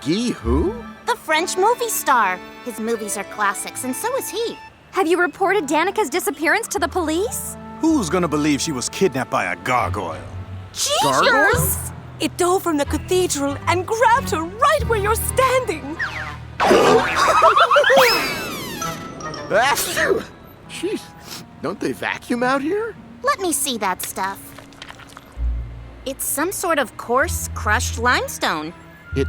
Guy who? The French movie star. His movies are classics, and so is he. Have you reported Danica's disappearance to the police? Who's gonna believe she was kidnapped by a gargoyle? Gargoyles? It dove from the cathedral and grabbed her right where you're standing. Jeez, don't they vacuum out here? Let me see that stuff. It's some sort of coarse, crushed limestone. It